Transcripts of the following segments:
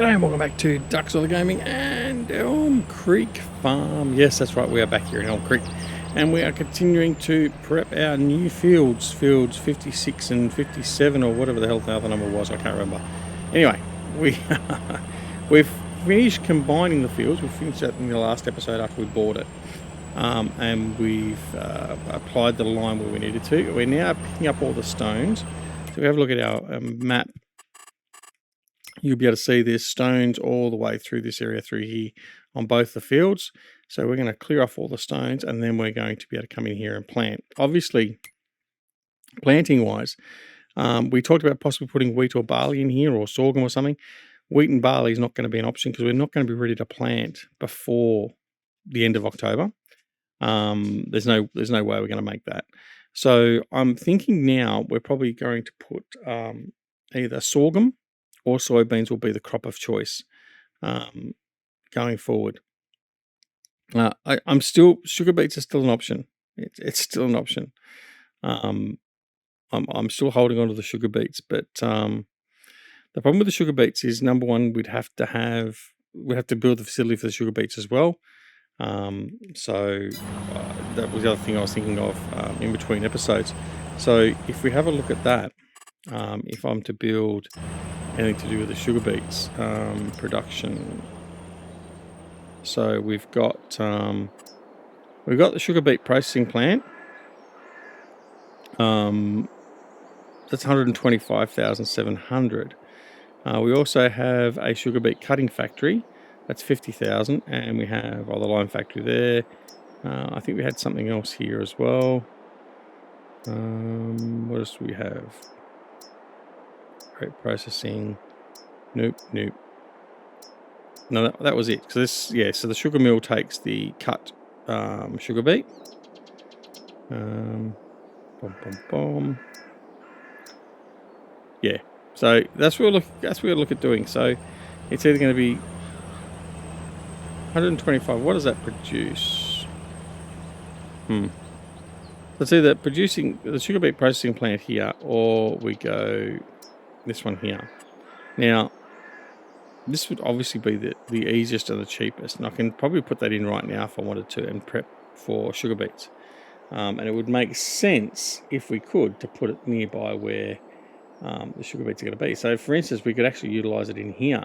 G'day and welcome back to Ducks of the Gaming and Elm Creek Farm. Yes, that's right, we are back here in Elm Creek and we are continuing to prep our new fields 56 and 57 or whatever the hell the other number was, I can't remember. Anyway, we've finished combining the fields. We finished that in the last episode after we bought it, and we've applied the line where we needed to. We're now picking up all the stones. So we have a look at our map. You'll be able to see there's stones all the way through this area through here on both the fields. So we're going to clear off all the stones and then we're going to be able to come in here and plant. Obviously, planting wise, we talked about possibly putting wheat or barley in here or sorghum or something. Wheat and barley is not going to be an option because we're not going to be ready to plant before the end of October. There's no way we're going to make that. So I'm thinking now we're probably going to put either sorghum or soybeans will be the crop of choice going forward. I'm still, sugar beets are still an option. It's still an option. I'm still holding on to the sugar beets, but the problem with the sugar beets is, number one, we'd have to build the facility for the sugar beets as well. So that was the other thing I was thinking of in between episodes. So if we have a look at that, if I'm to build anything to do with the sugar beets production, so we've got the sugar beet processing plant. That's 125,700. We also have a sugar beet cutting factory. That's 50,000, and we have the lime factory there. I think we had something else here as well. What else do we have? Great processing. Nope. No, that was it. So so the sugar mill takes the cut sugar beet. Yeah. So that's what we'll look at doing. So it's either going to be 125. What does that produce? Let's either producing the sugar beet processing plant here, or we go this one here. Now, this would obviously be the easiest and the cheapest, and I can probably put that in right now if I wanted to and prep for sugar beets. And it would make sense, if we could, to put it nearby where the sugar beets are going to be. So, for instance, we could actually utilize it in here,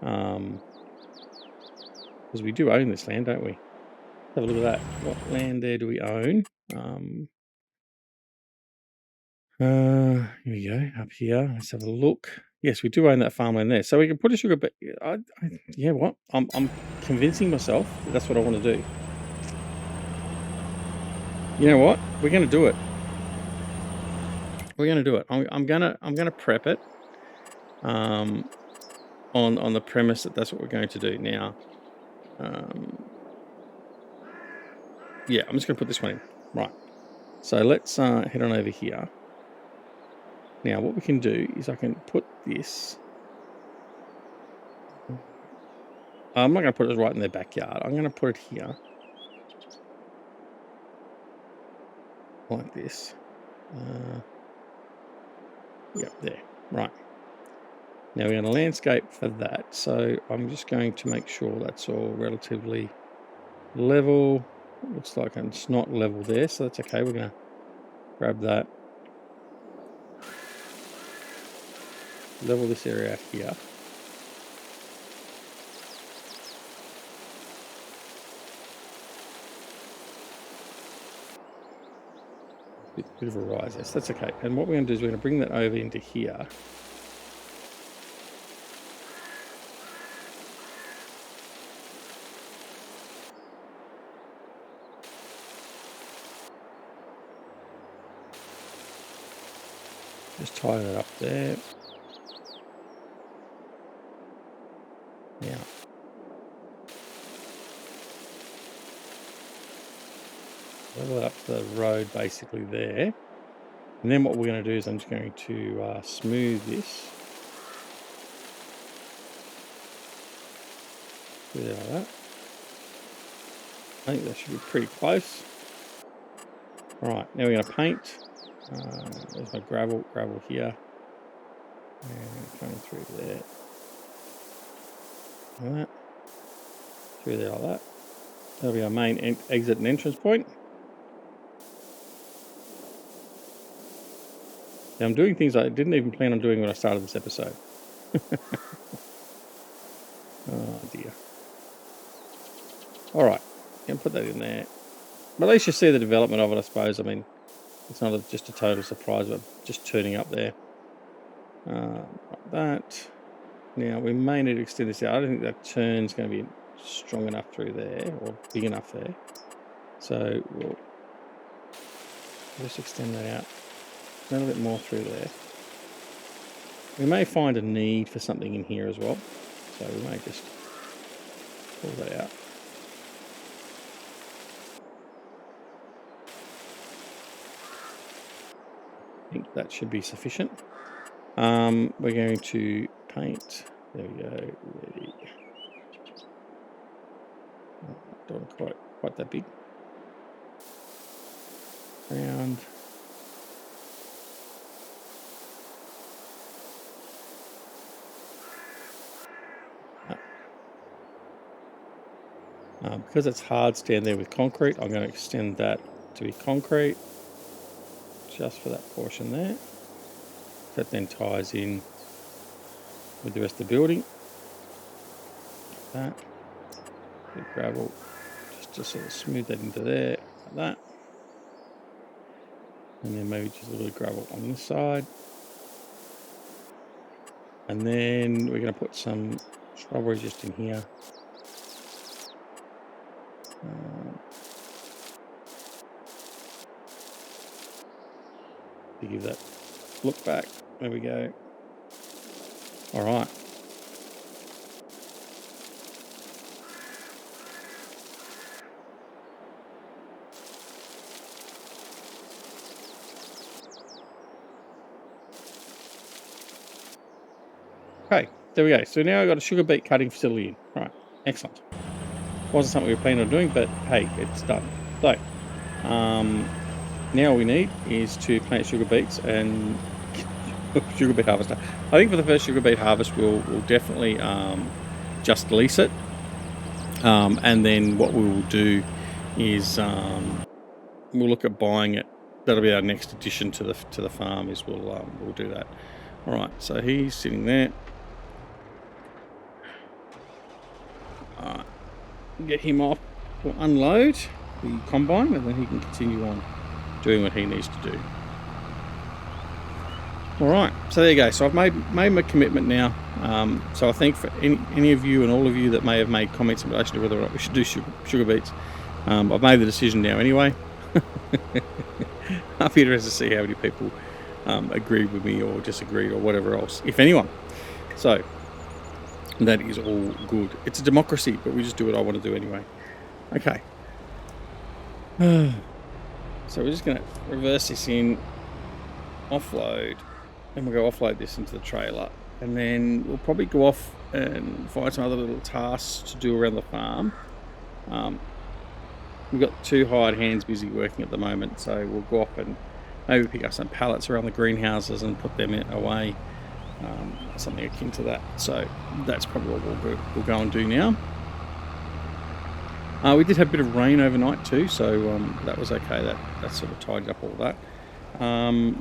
because we do own this land, don't we? Have a look at that. What land there do we own? Here we go, up here. Let's have a look. Yes, we do own that farmland there. So we can put a sugar beet. Yeah, what? I'm convincing myself that that's what I want to do. You know what? We're going to do it. We're going to do it. I'm gonna prep it on the premise that that's what we're going to do. Now, yeah, I'm just going to put this one in. Right. So let's head on over here. Now, what we can do is I can put this. I'm not going to put it right in their backyard. I'm going to put it here. Like this. Yep, there. Right. Now we're going to landscape for that. So I'm just going to make sure that's all relatively level. Looks like it's not level there, so that's okay. We're going to grab that. Level this area out here. Bit of a rise, yes, that's okay. And what we're going to do is we're going to bring that over into here. Just tie that up there. Now, level up the road basically there. And then what we're going to do is I'm just going to smooth this. Like that. I think that should be pretty close. Right, now we're going to paint. There's my gravel here. And coming through there. Like that. Through there like that. That'll be our main exit and entrance point. Now I'm doing things I didn't even plan on doing when I started this episode. Oh dear. Alright, can put that in there. But at least you see the development of it, I suppose. I mean, it's not just a total surprise, but just turning up there. Like that. Now, we may need to extend this out. I don't think that turn's going to be strong enough through there, or big enough there. So, we'll just extend that out a little bit more through there. We may find a need for something in here as well. So, we may just pull that out. I think that should be sufficient. We're going to paint. There we go. Ready. Don't quite that big. Round. Because it's hard stand there with concrete, I'm going to extend that to be concrete just for that portion there. That then ties in with the rest of the building. Like that. Bit of gravel, just to sort of smooth that into there, like that. And then maybe just a little gravel on this side. And then we're going to put some shrubbery just in here. To give that look back. There we go. All right. Okay, there we go. So now I've got a sugar beet cutting facility in. All right, excellent. Wasn't something we were planning on doing, but hey, it's done. So, now all we need is to plant sugar beets and sugar beet harvester. I think for the first sugar beet harvest, we'll definitely just lease it, and then what we will do is we'll look at buying it. That'll be our next addition to the farm. Is we'll do that. All right, so he's sitting there. All right, get him off. We'll unload the combine, and then he can continue on doing what he needs to do. All right, so there you go. So I've made my commitment now. So I think for any of you and all of you that may have made comments in relation to whether or not we should do sugar beets, I've made the decision now anyway. I'll be interested to see how many people agreed with me or disagreed or whatever else, if anyone. So that is all good. It's a democracy, but we just do what I want to do anyway. Okay. So we're just going to reverse this in, offload, and we'll go offload this into the trailer, and then we'll probably go off and find some other little tasks to do around the farm. We've got 2 hired hands busy working at the moment, so we'll go off and maybe pick up some pallets around the greenhouses and put them away, something akin to that. So that's probably what we'll go and do now. We did have a bit of rain overnight too, so that was okay. That sort of tidied up all that.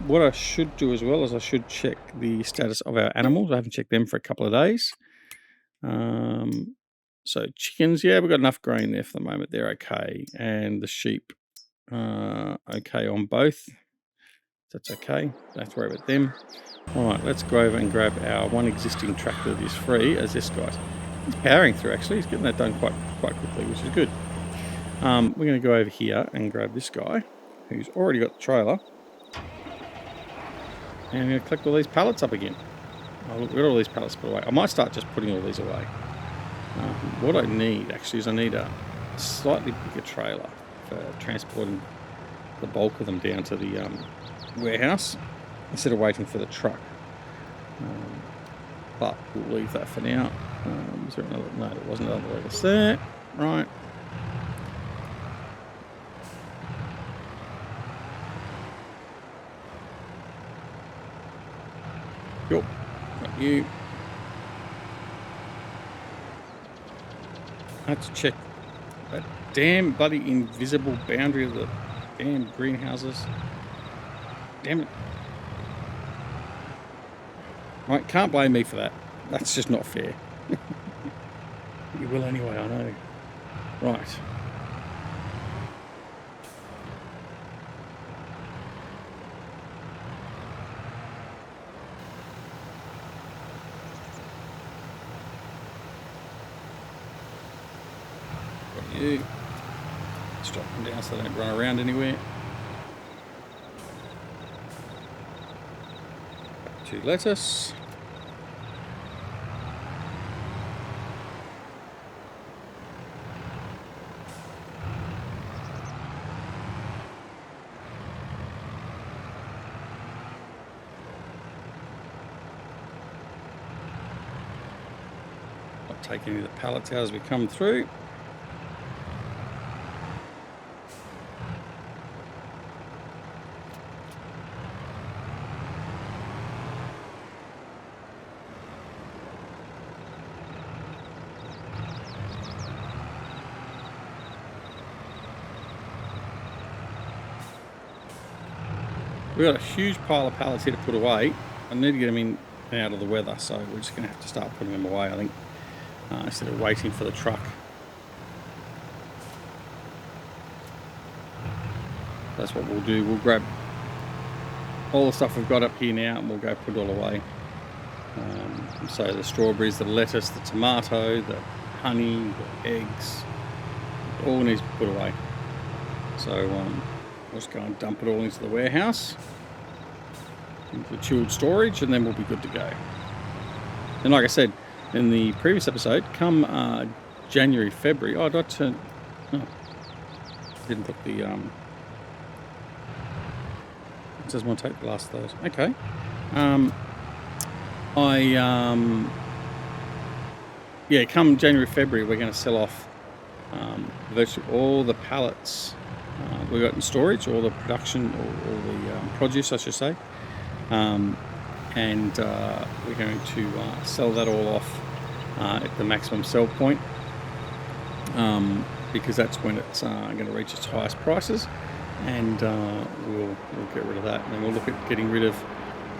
What I should do as well is I should check the status of our animals. I haven't checked them for a couple of days. So chickens, yeah, we've got enough grain there for the moment. They're okay. And the sheep, okay on both. That's okay. Don't have to worry about them. All right, let's go over and grab our one existing tractor that is free, as this guy's powering through, actually. He's getting that done quite quickly, which is good. We're going to go over here and grab this guy, who's already got the trailer. And I'm going to collect all these pallets up again. Oh, look, we've got all these pallets put away. I might start just putting all these away. What I need, actually, is I need a slightly bigger trailer for transporting the bulk of them down to the warehouse instead of waiting for the truck. But we'll leave that for now. Is there another? No, there wasn't another lettuce there. Right. Cool. Got you. I have to check that damn bloody invisible boundary of the damn greenhouses. Damn it. Right, can't blame me for that. That's just not fair. You will anyway, I know. Right. Got you. Stop them down so they don't run around anywhere. To lettuce. Not taking any of the pallets out as we come through. We've got a huge pile of pallets here to put away. I need to get them in and out of the weather, so we're just going to have to start putting them away, I think, instead of waiting for the truck. That's what we'll do. We'll grab all the stuff we've got up here now and we'll go put it all away. So the strawberries, the lettuce, the tomato, the honey, the eggs, all needs to be put away. So we'll just go and dump it all into the warehouse, into the chilled storage, and then we'll be good to go. And like I said in the previous episode, come January, February, oh, didn't put the, it says want to take the last of those. Okay. Yeah, come January, February, we're going to sell off virtually all the pallets we got in storage, all the production, all the produce, I should say, and we're going to sell that all off at the maximum sell point, because that's when it's going to reach its highest prices, and we'll get rid of that, and then we'll look at getting rid of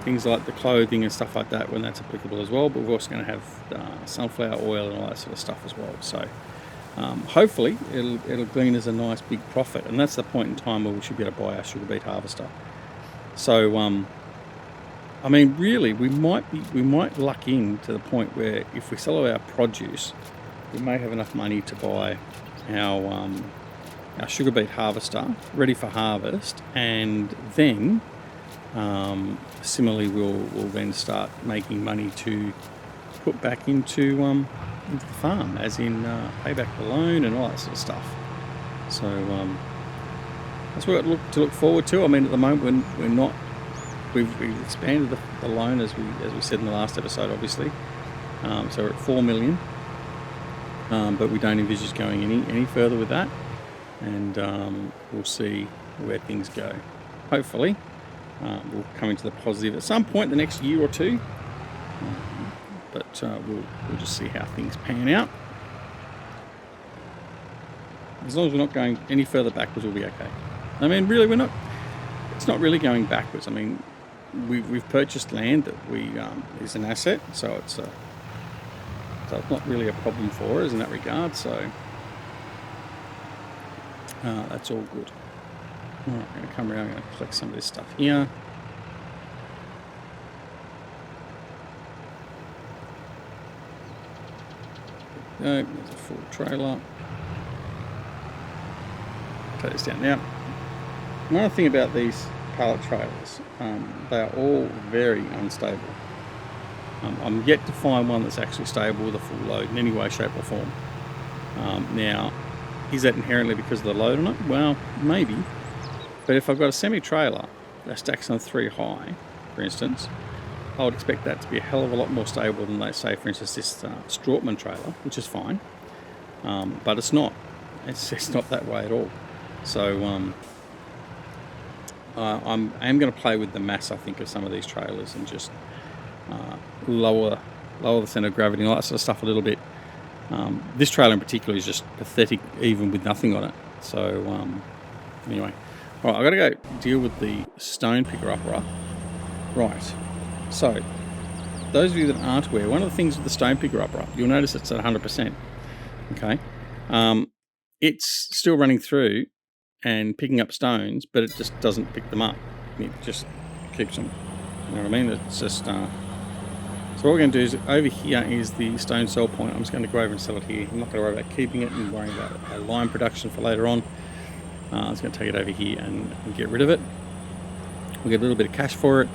things like the clothing and stuff like that when that's applicable as well. But we're also going to have sunflower oil and all that sort of stuff as well. So hopefully it'll glean as a nice big profit, and that's the point in time where we should be able to buy our sugar beet harvester. So I mean, really, we might luck in to the point where if we sell all our produce, we may have enough money to buy our sugar beet harvester ready for harvest, and then similarly we'll then start making money to put back into the farm, as in pay back the loan and all that sort of stuff. So that's what we've got to look forward to. I mean, at the moment we've expanded the loan as we said in the last episode, obviously. So we're at 4 million, but we don't envisage going any further with that, and we'll see where things go. Hopefully we'll come into the positive at some point the next year or two, but we'll just see how things pan out. As long as we're not going any further backwards, we'll be okay. I mean, really, it's not really going backwards. I mean, we've purchased land that is an asset, so it's not really a problem for us in that regard. So that's all good. All right, I'm going to come around. I'm going to collect some of this stuff here. There's a full trailer. Take this down now. Another thing about these pallet trailers, they are all very unstable. I'm yet to find one that's actually stable with a full load in any way, shape or form. Now, is that inherently because of the load on it? Well, maybe. But if I've got a semi-trailer that stacks on 3 high, for instance, I would expect that to be a hell of a lot more stable than, let's say, for instance, this Strautman trailer, which is fine. But it's not. It's not that way at all. So I am going to play with the mass, I think, of some of these trailers and just lower the centre of gravity and all that sort of stuff a little bit, This trailer in particular is just pathetic, even with nothing on it. So anyway, all right, I've got to go deal with the stone picker upper. Right, so those of you that aren't aware, one of the things with the stone picker upper, you'll notice it's at 100%. Okay, it's still running through and picking up stones, but it just doesn't pick them up. It just keeps them. You know what I mean? It's just. So what we're going to do is, over here is the stone sell point. I'm just going to go over and sell it here. I'm not going to worry about keeping it and worrying about line production for later on. I'm just going to take it over here and get rid of it. We'll get a little bit of cash for it,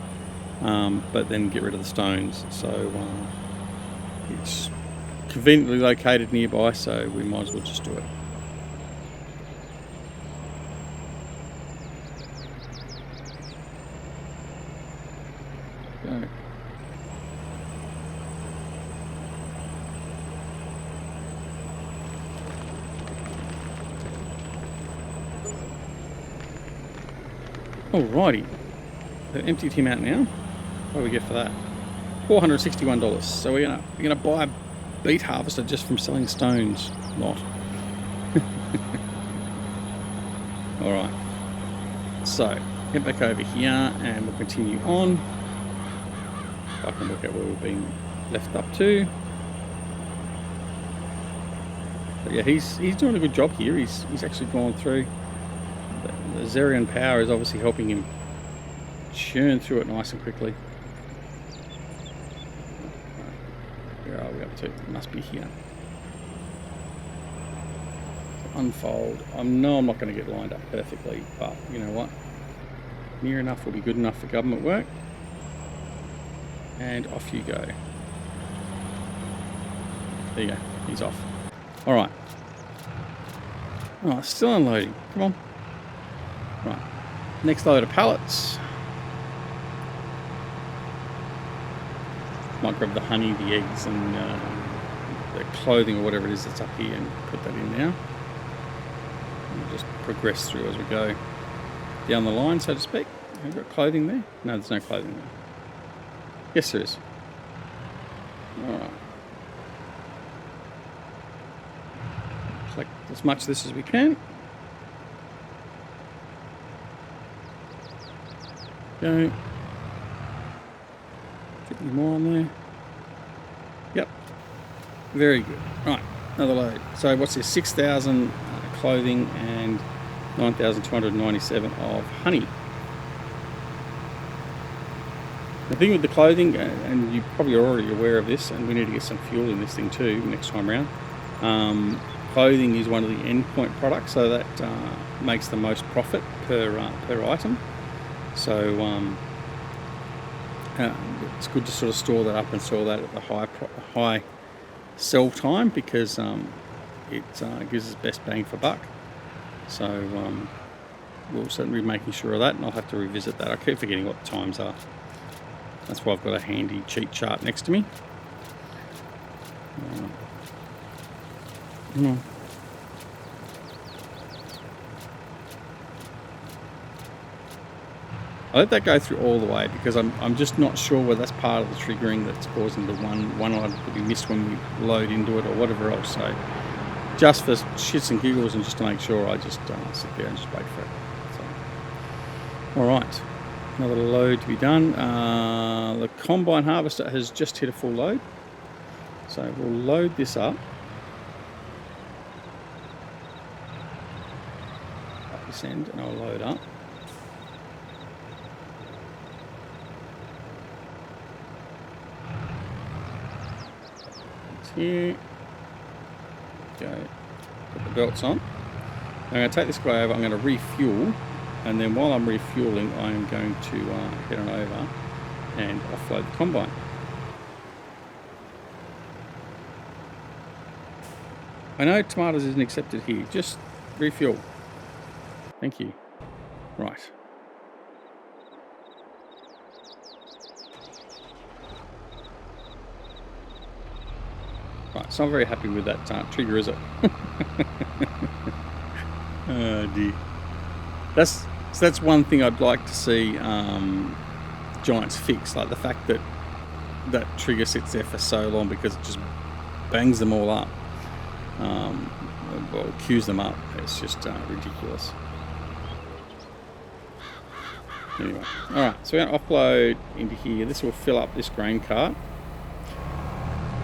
but then get rid of the stones. So it's conveniently located nearby, so we might as well just do it. Go. Alrighty, they've emptied him out now. What do we get for that? $461. So we're gonna buy a beet harvester just from selling stones. Not. All right. So head back over here and we'll continue on. If I can work out where we've been left up to. But yeah, he's doing a good job here. He's actually gone through. The Zerion power is obviously helping him churn through it nice and quickly. Where are we up to? It must be here. Unfold. I know I'm not going to get lined up perfectly, but you know what? Near enough will be good enough for government work. And off you go. There you go. He's off. All right. Oh, still unloading. Come on. Right, next load of pallets. Might grab the honey, the eggs, and the clothing or whatever it is that's up here and put that in now. And we'll just progress through as we go down the line, so to speak. Have we got clothing there? No, there's no clothing there. Yes, there is. All right. Collect as much of this as we can. Go. Get any more on there? Yep. Very good. Right, another load. So what's this? 6,000 clothing and 9,297 of honey. The thing with the clothing, and you probably are already aware of this, and we need to get some fuel in this thing too next time around. Clothing is one of the endpoint products, so that makes the most profit per item. So it's good to sort of store that up and sell that at the high sell time, because it gives us best bang for buck. So we'll certainly be making sure of that, and I'll have to revisit that. I keep forgetting what the times are. That's why I've got a handy cheat chart next to me. I let that go through all the way because I'm just not sure whether that's part of the triggering that's causing the one item to be missed when we load into it or whatever else. So just for shits and giggles and just to make sure, I just sit there and just wait for it. So, all right, another load to be done. The combine harvester has just hit a full load. So we'll load this up. Up this end and I'll load up. Here, go, put the belts on. I'm going to take this guy over, I'm going to refuel, and then while I'm refueling I am going to head on over and offload the combine. I know tomatoes isn't accepted here, just refuel. Thank you. Right. Right, so I'm very happy with that trigger, is it? Oh dear. That's one thing I'd like to see Giants fix, like the fact that that trigger sits there for so long because it just bangs them all up. well, queues them up. It's just ridiculous. Anyway, alright, so we're going to offload into here. This will fill up this grain cart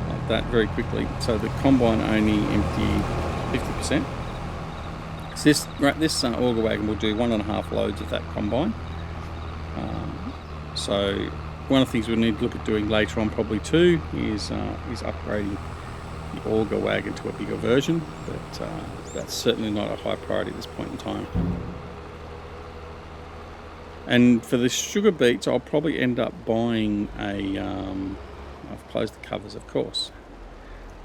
like that very quickly. So the combine only empty 50%. So this auger wagon will do 1.5 loads of that combine. So one of the things we need to look at doing later on probably too is upgrading the auger wagon to a bigger version, but that's certainly not a high priority at this point in time. And for the sugar beets, I'll probably end up buying I've closed the covers, of course.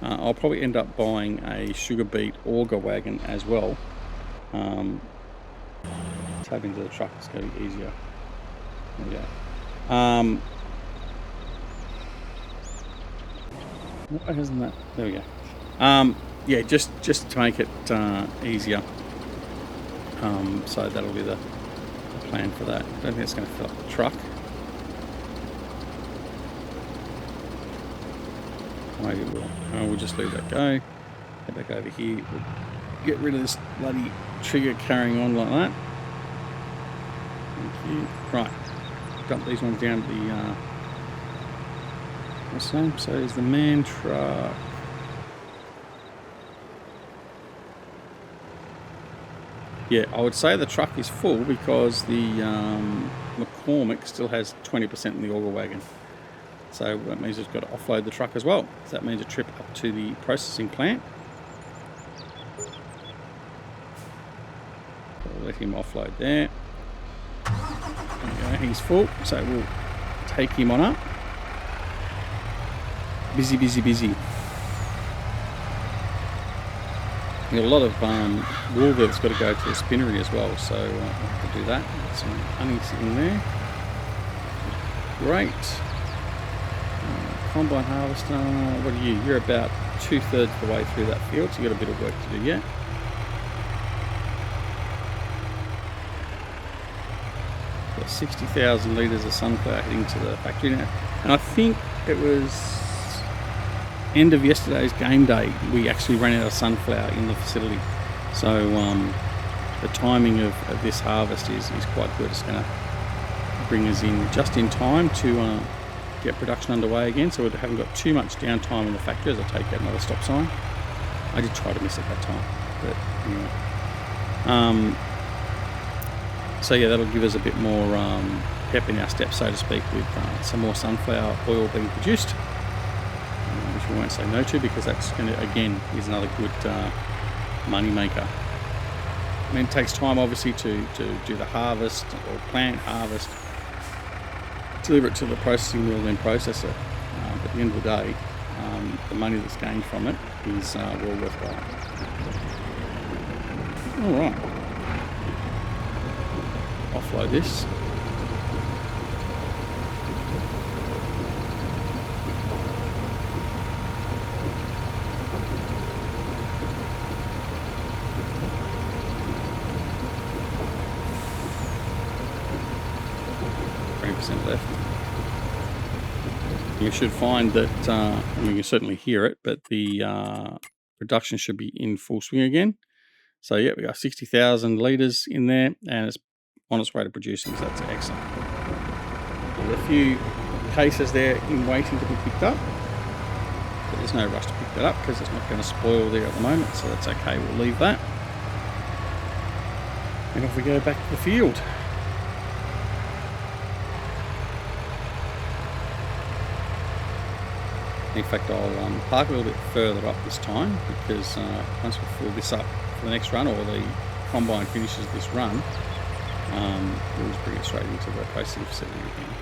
I'll probably end up buying a sugar beet auger wagon as well. Tap into the truck, it's going to be easier. There we go. Why isn't that? There we go. Yeah, just to make it easier. So that'll be the plan for that. I don't think it's going to fill up the truck. Maybe it will. We'll just leave that go. Head back over here. We'll get rid of this bloody trigger carrying on like that. Thank you. Right. Dump these ones down to the what's the name? So is the man truck. Yeah, I would say the truck is full because the McCormick still has 20% in the auger wagon. So that means it's got to offload the truck as well. So that means a trip up to the processing plant. So we'll let him offload there. There we go, he's full. So we'll take him on up. Busy, busy, busy. A lot of wool that's got to go to the spinnery as well, so I'll have to do that. Got some honey sitting there. Great. Combine harvester, what are you? You're about 2/3 the way through that field, so you've got a bit of work to do yet. Got 60,000 litres of sunflower heading to the factory now. And I think it was end of yesterday's game day, we actually ran out of sunflower in the facility. So the timing of this harvest is quite good. It's going to bring us in just in time to get production underway again, so we haven't got too much downtime in the factory as I take out another stop sign. I did try to miss it that time, but anyway. So yeah, that'll give us a bit more pep in our step, so to speak, with some more sunflower oil being produced. Which we won't say no to, because that's going to, again, is another good money maker. I mean, it takes time obviously to do the harvest or plant harvest, deliver it to the processing mill, then process it. But at the end of the day, the money that's gained from it is well worthwhile. All right, offload this. Left. You should find that, I mean, you can certainly hear it, but the production should be in full swing again. So yeah, we got 60,000 litres in there, and it's on its way to producing, so that's excellent. There's a few cases there in waiting to be picked up, but there's no rush to pick that up because it's not going to spoil there at the moment, so that's okay, we'll leave that. And off we go back to the field. In fact, I'll park a little bit further up this time, because once we fill this up for the next run, or the combine finishes this run, we'll just bring it straight into the processing facility again.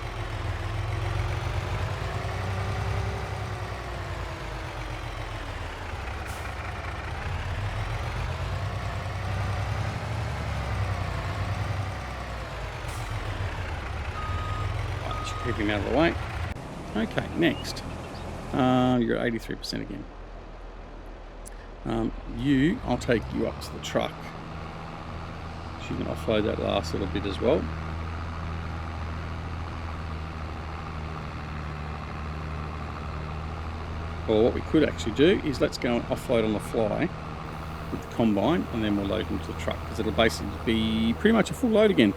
Right, just keep him out of the way. Okay, next. You're at 83% again. I'll take you up to the truck. So you can offload that last little bit as well. Or what we could actually do is let's go and offload on the fly with the combine, and then we'll load into the truck, because it'll basically be pretty much a full load again.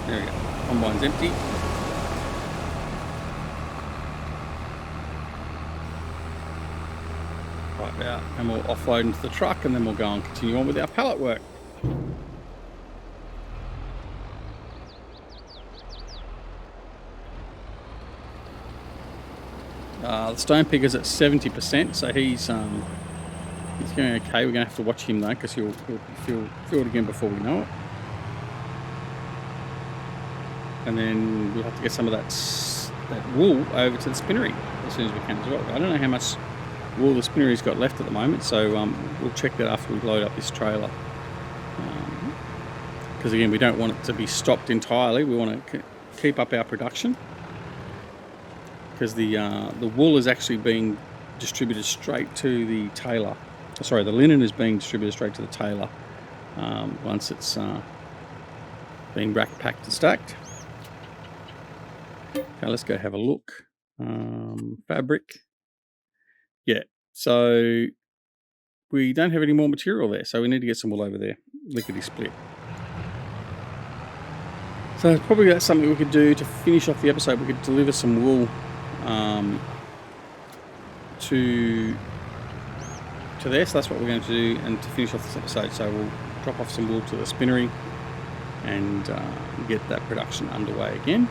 There we go. Combine's empty. Right out, and we'll offload into the truck, and then we'll go and continue on with our pallet work. The stone picker's at 70%, so he's going okay. We're going to have to watch him though, because he'll be filled again before we know it. And then we'll have to get some of that wool over to the spinnery as soon as we can as well. I don't know how much wool the spinnery's got left at the moment, so we'll check that after we load up this trailer. Because again, we don't want it to be stopped entirely. We want to keep up our production, because the wool is actually being distributed straight to the tailor. Sorry, the linen is being distributed straight to the tailor once it's been rack packed and stacked. Okay, let's go have a look. Fabric. Yeah, so we don't have any more material there, so we need to get some wool over there. Lickety split. So probably that's something we could do to finish off the episode. We could deliver some wool to there, so that's what we're going to do, and to finish off this episode. So we'll drop off some wool to the spinnery and get that production underway again.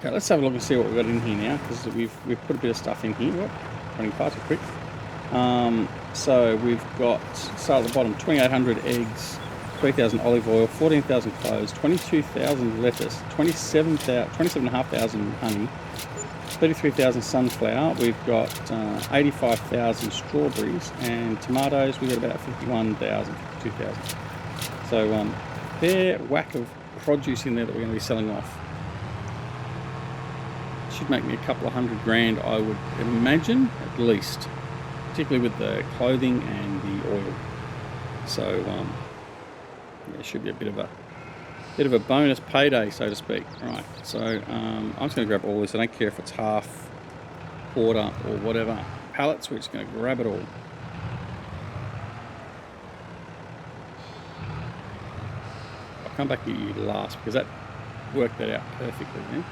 Okay, let's have a look and see what we've got in here now, because we've put a bit of stuff in here. Whoop, running far too quick. So we've got, start at the bottom, 2,800 eggs, 3,000 olive oil, 14,000 cloves, 22,000 lettuce, 27,500 honey, 33,000 sunflower. We've got 85,000 strawberries, and tomatoes we've got about 51,000, 52,000. So fair whack of produce in there that we're going to be selling off. Should make me a couple of $100,000, I would imagine, at least, particularly with the clothing and the oil. So yeah, it should be a bit of a bonus payday, so to speak. Right, so I'm just going to grab all this. I don't care if it's half, quarter, or whatever pallets. We're just going to grab it all. I'll come back to you last, because that worked that out perfectly then.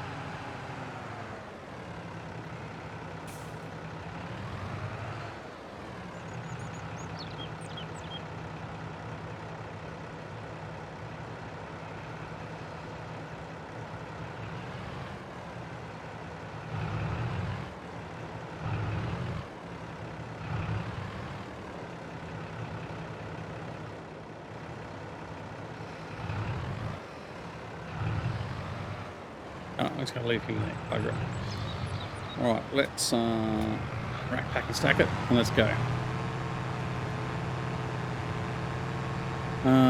Oh, I'm just going to leave him there. Bugger it. Alright, let's rack, pack and stack it, and let's go.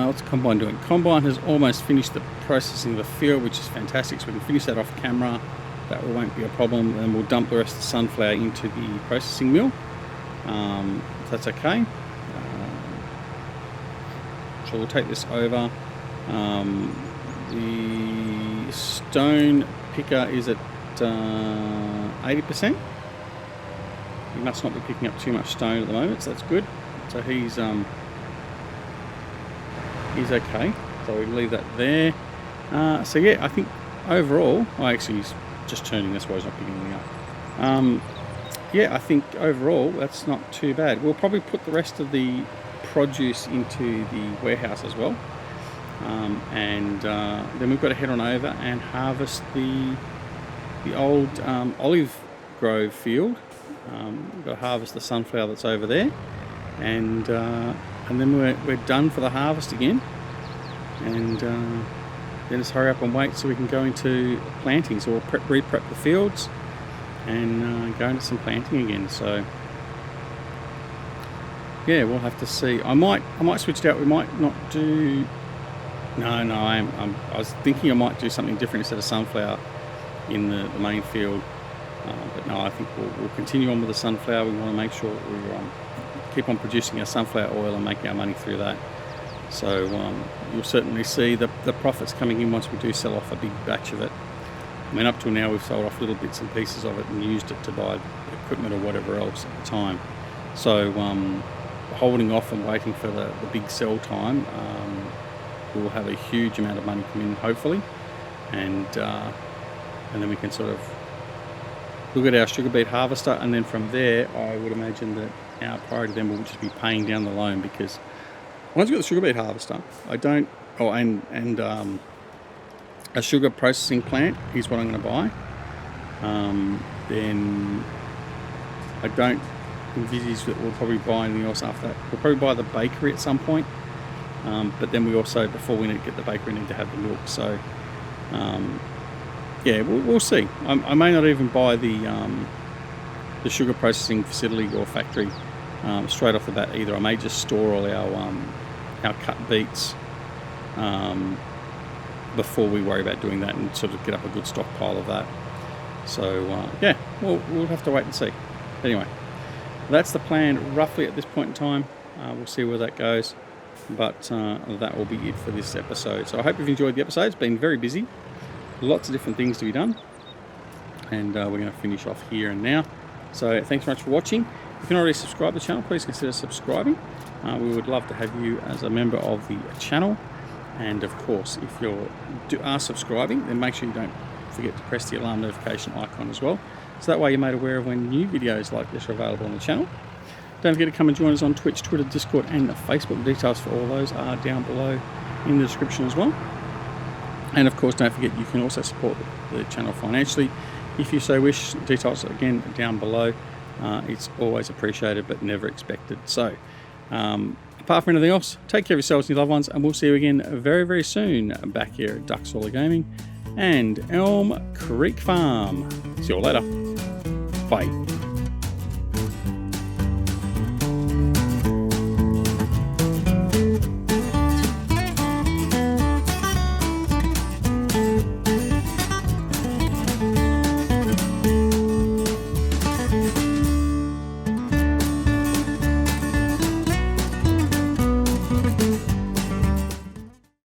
What's the combine doing? Combine has almost finished the processing of the field, which is fantastic, so we can finish that off camera. That won't be a problem, and we'll dump the rest of the sunflower into the processing mill. If that's okay. So we'll take this over. The stone picker is at 80%. He must not be picking up too much stone at the moment, so that's good. So he's okay. So we leave that there. So yeah, I think overall, actually he's just turning, that's why he's not picking anything up. Yeah, I think overall that's not too bad. We'll probably put the rest of the produce into the warehouse as well. Then we've got to head on over and harvest the old olive grove field. We've got to harvest the sunflower that's over there, and then we're done for the harvest again, and then just hurry up and wait so we can go into planting. So we'll re-prep the fields and go into some planting again. So yeah, we'll have to see. I might switch it out. We might not do. No, I was thinking I might do something different instead of sunflower in the main field. But no, I think we'll continue on with the sunflower. We want to make sure we keep on producing our sunflower oil and make our money through that. So you'll certainly see the profits coming in once we do sell off a big batch of it. I mean, up till now we've sold off little bits and pieces of it and used it to buy equipment or whatever else at the time. So holding off and waiting for the big sell time, we'll have a huge amount of money come in, hopefully, and then we can sort of look at our sugar beet harvester, and then from there I would imagine that our priority then will just be paying down the loan, because once we've got the sugar beet harvester, a sugar processing plant is what I'm going to buy. Then I don't envisage that we'll probably buy anything else after that. We'll probably buy the bakery at some point, but then we also, before we need to get the bakery, need to have the milk. So yeah, we'll see. I may not even buy the sugar processing facility or factory straight off the bat either. I may just store all our cut beets before we worry about doing that, and sort of get up a good stockpile of that. So yeah, we'll have to wait and see. Anyway, that's the plan roughly at this point in time. We'll see where that goes, but that will be it for this episode. So I hope you've enjoyed the episode. It's been very busy, lots of different things to be done, and we're going to finish off here and now. So thanks very much for watching. If you can already subscribe to the channel, please consider subscribing. We would love to have you as a member of the channel, and of course, if you are subscribing, then make sure you don't forget to press the alarm notification icon as well, so that way you're made aware of when new videos like this are available on the channel. Don't forget to come and join us on Twitch, Twitter, Discord and Facebook. Details for all those are down below in the description as well. And of course, don't forget you can also support the channel financially if you so wish. Details again down below. It's always appreciated but never expected. So apart from anything else, take care of yourselves and your loved ones, and we'll see you again very, very soon back here at Duck Solar Gaming and Elm Creek Farm. See you all later. Bye.